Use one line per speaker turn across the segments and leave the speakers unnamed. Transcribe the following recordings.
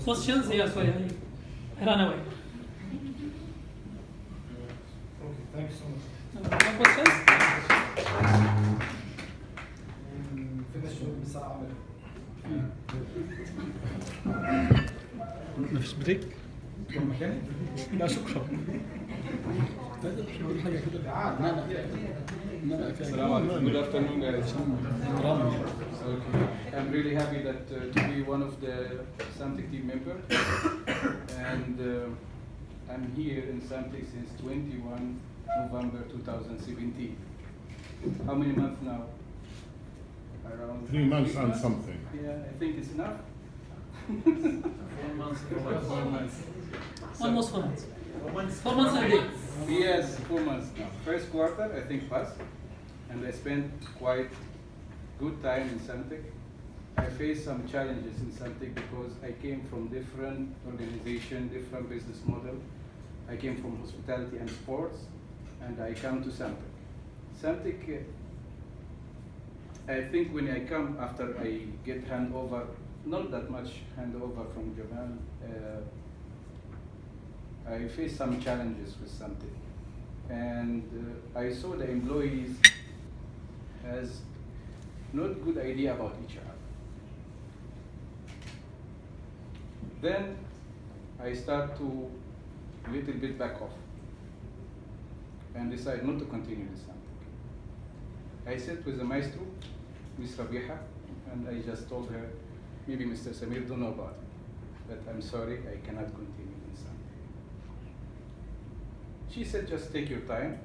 Questions? Yeah, sorry, I ran away.
Okay, thank you so much.
No questions?
finish بسرعة عمل.
نفس بريك؟
مكاني؟
لا شكرا.
Good afternoon, guys. Okay. I'm really happy that to be one of the SamTech team member, and I'm here in SamTech since 21 November 2017. How many months now? Around
3 months and something.
Yeah, I think it's enough.
4 months.
4 months.
Almost 4 months. 4 months and a day.
Yes, 4 months now. First quarter, I think, passed, and I spent quite good time in SamTech. I faced some challenges in SamTech because I came from different organization, different business model. I came from hospitality and sports, and I come to SamTech. SamTech, I think when I come after I get handover, not that much handover from Japan, I faced some challenges with SamTech. And I saw the employees has not good idea about HR. Then I start to little bit back off and decide not to continue with SamTech. I sat with the maestro, Ms. Rabiha, and I just told her, maybe Mr. Samir don't know about it, but I'm sorry, I cannot continue in SamTech. She said, just take your time,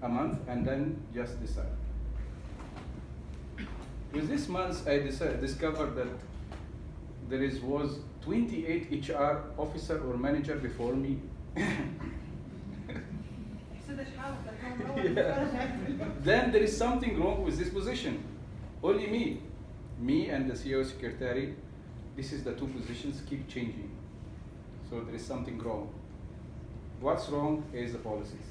a month, and then just decide. With this month, I discovered that there was 28 HR officer or manager before me. Yeah. Then there is something wrong with this position. Only me and the CEO secretary, this is the two positions keep changing. So there is something wrong. What's wrong is the policies.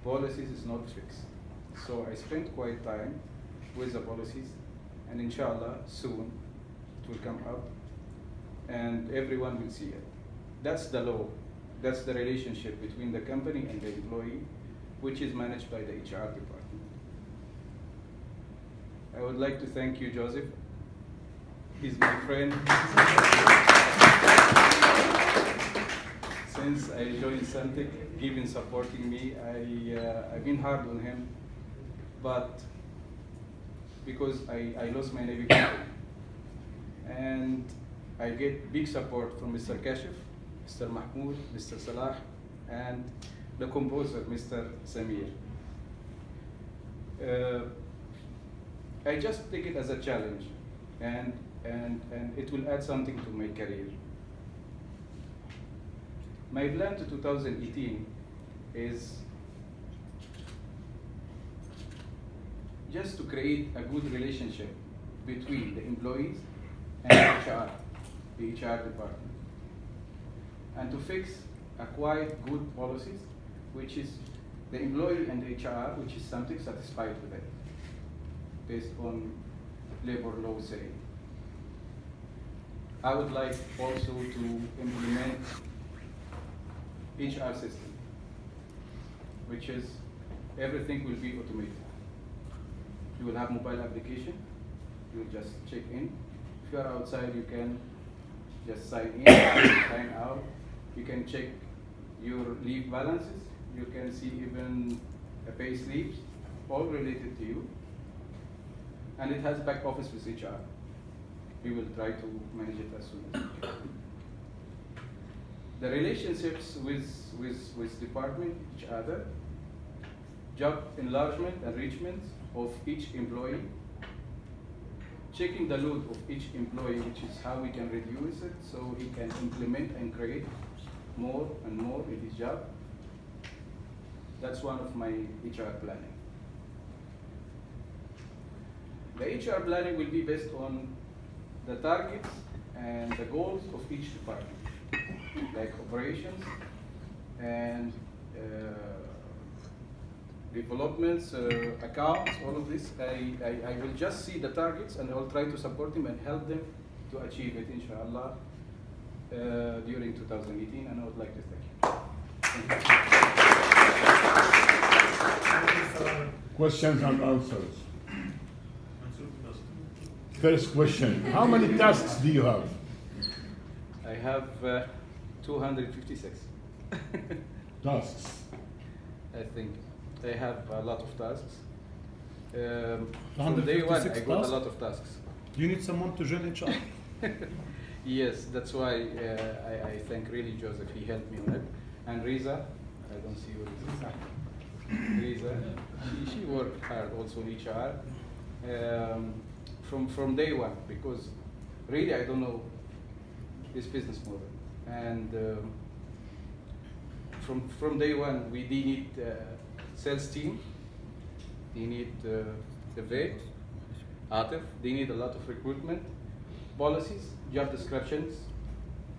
Policies is not fixed. So I spent quite time with the policies, and inshallah soon it will come out and everyone will see it. That's the law. That's the relationship between the company and the employee, which is managed by the HR department. I would like to thank you, Joseph. He's my friend. Since I joined SamTech, he's been supporting me. I've been hard on him, but because I lost my navigation, and I get big support from Mr. Kashif, Mr. Mahmoud, Mr. Salah, and the composer, Mr. Samir. I just take it as a challenge, and it will add something to my career. My plan to 2018 is just to create a good relationship between the employees and HR, the HR department, and to fix a quite good policies, which is the employee and the HR, which is something satisfied with it, based on labor law saying. I would like also to implement HR system, which is everything will be automated. You will have mobile application, you will just check in. If you are outside, you can just sign in, sign out. You can check your leave balances. You can see even a pay slips, all related to you. And it has back office with HR. We will try to manage it as soon as we can. The relationships with department, each other, job enlargement, enrichment of each employee, checking the load of each employee, which is how we can reduce it so he can implement and create more and more in his job. That's one of my HR planning. The HR planning will be based on the targets and the goals of each department, like operations and developments, accounts, all of this. I will just see the targets and I will try to support them and help them to achieve it, inshallah. during 2018, and I would like to thank you.
Questions and answers. First question, how many tasks do you have?
I have 256.
Tasks.
I think I have a lot of tasks. From day one, I
256
got a
tasks?
lot of tasks.
You need someone to join HR.
Yes, that's why I thank really Joseph. He helped me on it. And Riza, I don't see you. Riza, she worked hard also in HR from day one, because really I don't know this business model. And from day one, we need sales team, they need the vet, Atif, they need a lot of recruitment, policies, job descriptions,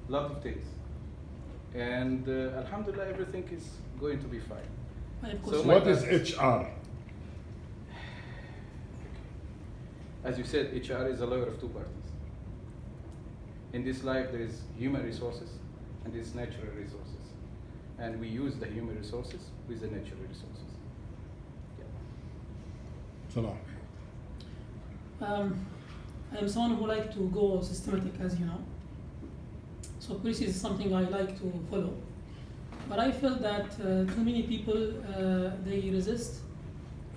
lot of things. And Alhamdulillah, everything is going to be fine. So
What is HR?
As you said, HR is a lawyer of two parties. In this life, there is human resources and there's natural resources. And we use the human resources with the natural resources.
Salah.
I am someone who like to go systematic, as you know. So policy is something I like to follow. But I feel that too many people, they resist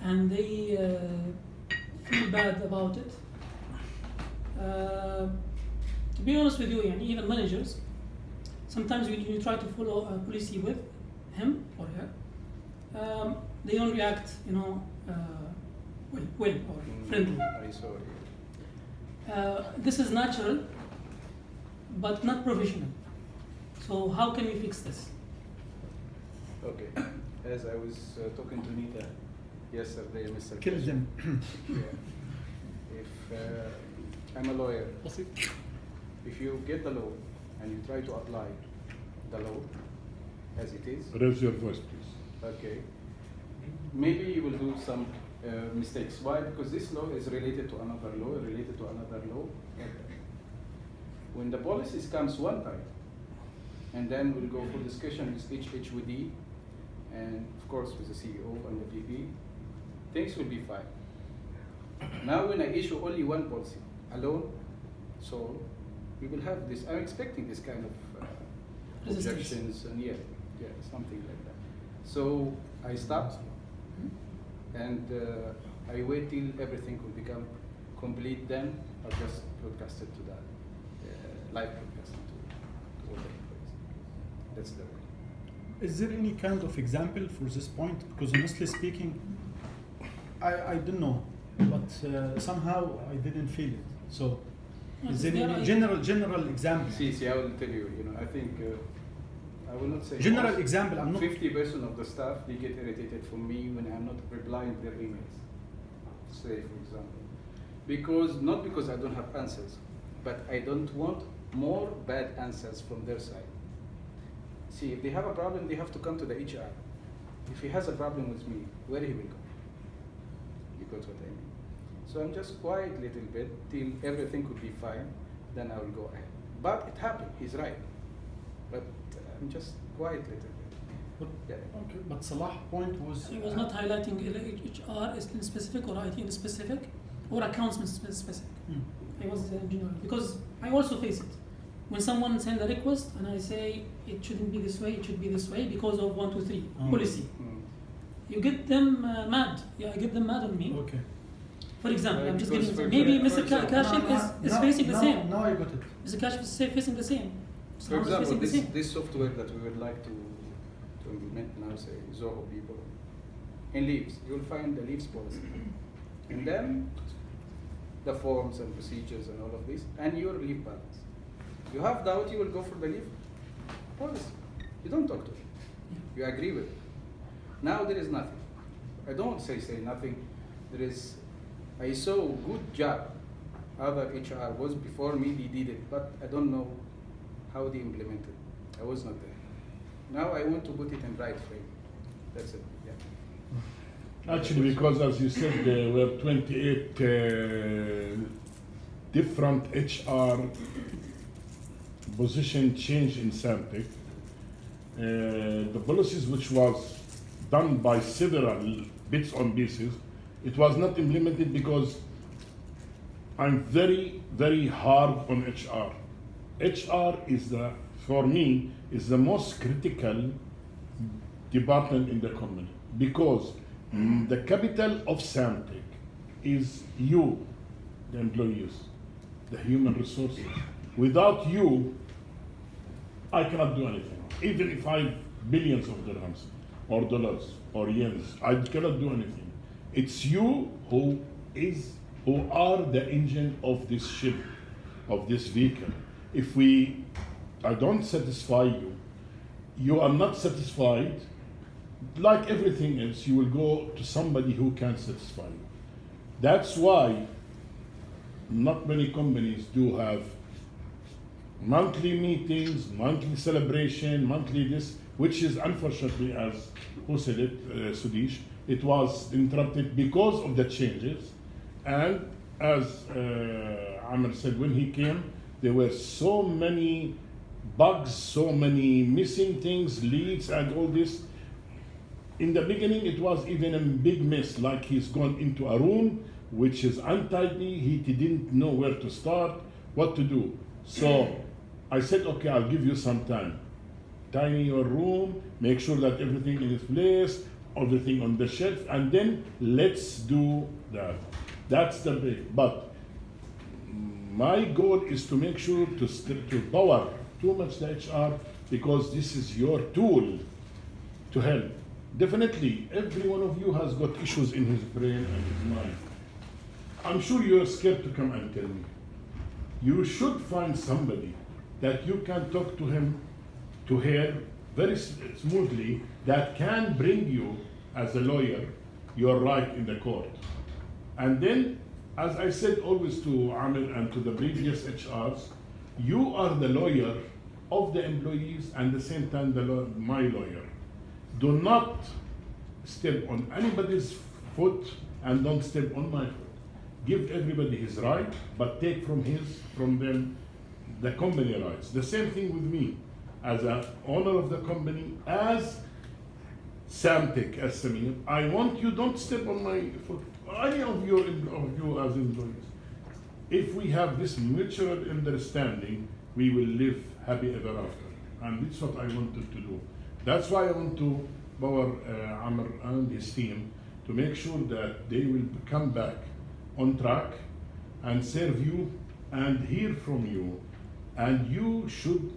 and they feel bad about it. To be honest with you, even managers, sometimes when you try to follow a policy with him or her, they don't react, well or friendly.
I saw it.
This is natural, but not professional. So how can we fix this?
Okay. As I was talking to Nita yesterday, Mr.
Kill them.
Yeah. If I'm a lawyer, if you get the law and you try to apply the law as it is,
Raise your voice, please.
okay, maybe you will do some mistakes. Why? Because this law is related to another law, related to another law. When the policies comes one time, and then we'll go for discussion with each HOD, and of course with the CEO and the VP, things will be fine. Now when I issue only one policy alone, so we will have this, I'm expecting this kind of objections and yeah, something like that. So I stopped and I wait till everything will become complete, then I'll just broadcast it to that, live broadcast it to all the employees. That's the way.
Is there any kind of example for this point? Because honestly speaking, I don't know, but somehow I didn't feel it. So, is there any general example?
See, I will tell you. I think I will not say
General
most.
example. I'm not.
50% of the staff, they get irritated from me when I'm not replying to their emails. Say, for example, not because I don't have answers, but I don't want more bad answers from their side. See, if they have a problem, they have to come to the HR. If he has a problem with me, where he will go? You got what I mean? So I'm just quiet a little bit till everything could be fine, then I will go ahead. But it happened, he's right. But I'm just quiet a little bit.
But,
Yeah.
okay, but Salah's point was.
He was not highlighting HR in specific or IT in specific or accounts in specific. I was general because I also face it. When someone sends a request and I say it shouldn't be this way, it should be this way because of 1, 2, 3 policy. You get them mad. Yeah, I get them mad on me.
Okay.
For example, I'm just
Because
giving.
for
Maybe
example-
Mr. Kashif is facing the same.
Now I got it.
Mr. Kashif is facing the same.
For
Someone is
example,
facing the same.
this software that we would like to implement now, say Zoho people, in leaves, you'll find the leaves policy. And then the forms and procedures and all of this, and your leave balance. You have doubt, you will go for the leave policy. You don't talk to it. You agree with it. Now there is nothing. I don't say nothing. There is, I saw good job. Other HR was before me, they did it, but I don't know how they implemented. I was not there. Now I want to put it in right frame. That's it. Yeah.
Actually, because as you said, there were 28 different HR position change in SamTech, the policies which was done by several bits on pieces, it was not implemented because I'm very, very hard on HR. HR is for me, is the most critical department in the company because the capital of SamTech is you, the employees, the human resources. Without you, I cannot do anything. Even if I have billions of dirhams or dollars or yens, I cannot do anything. It's you who are the engine of this ship, of this vehicle. If I don't satisfy you, you are not satisfied, like everything else, you will go to somebody who can satisfy you. That's why not many companies do have monthly meetings, monthly celebration, monthly this, which is unfortunately, as who said it, Sudesh, it was interrupted because of the changes. And as Amr said, when he came, there were so many bugs, so many missing things, leads, and all this. In the beginning, it was even a big mess, like he's gone into a room which is untidy, he didn't know where to start, what to do. So I said, okay, I'll give you some time. Tidy your room, make sure that everything in its place, everything on the shelf, and then let's do that. That's the big, but my goal is to make sure to power too much the HR because this is your tool to help. Definitely, every one of you has got issues in his brain and his mind. I'm sure you're scared to come and tell me. You should find somebody that you can talk to him, to her very smoothly, that can bring you, as a lawyer, your right in the court. And then, as I said always to Amir and to the previous HRs, you are the lawyer of the employees and at the same time my lawyer. Do not step on anybody's foot and don't step on my foot. Give everybody his right, but take from them the company rights. The same thing with me, as an owner of the company, as SamTech, as Samir. I want you don't step on my foot. Any of you as employees. If we have this mutual understanding, we will live happy ever after. And that's what I wanted to do. That's why I want to power Amr and his team to make sure that they will come back on track and serve you and hear from you. And you should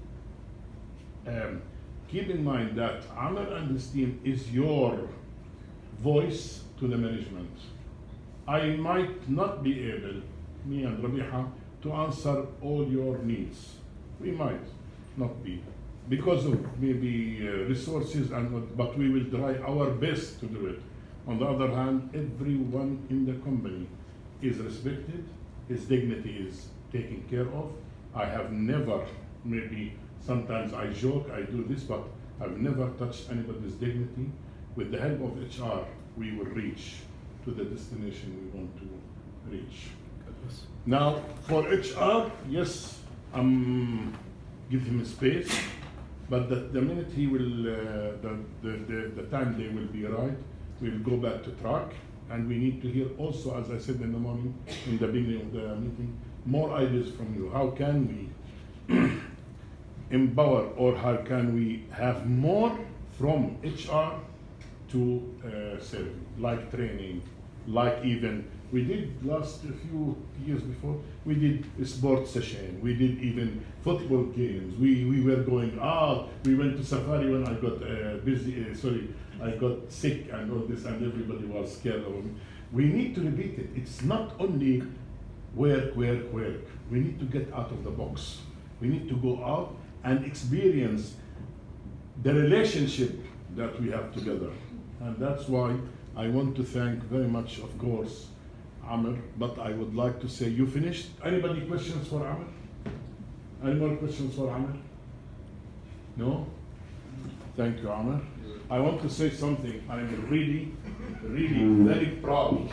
keep in mind that Amr and his team is your voice to the management. I might not be able, me and Rabiha, to answer all your needs. We might not be, because of maybe resources, but we will try our best to do it. On the other hand, everyone in the company is respected, his dignity is taken care of. I have never, maybe sometimes I joke, I do this, but I've never touched anybody's dignity. With the help of HR, we will reach to the destination we want to reach. Now, for HR, yes, give him a space, but the minute he will, the time they will be right, we'll go back to track, and we need to hear also, as I said in the morning, in the beginning of the meeting, more ideas from you. How can we empower, or how can we have more from HR to serve, like training, like even, we did last few years before, we did a sports session, we did even football games, we were going out, we went to safari when I got I got sick and all this, and everybody was scared of me. We need to repeat it. It's not only work. We need to get out of the box. We need to go out and experience the relationship that we have together. And that's why I want to thank very much, of course, Amr, but I would like to say, you finished? Anybody questions for Amr? Any more questions for Amr? No? Thank you, Amr. I want to say something. I'm really, really very proud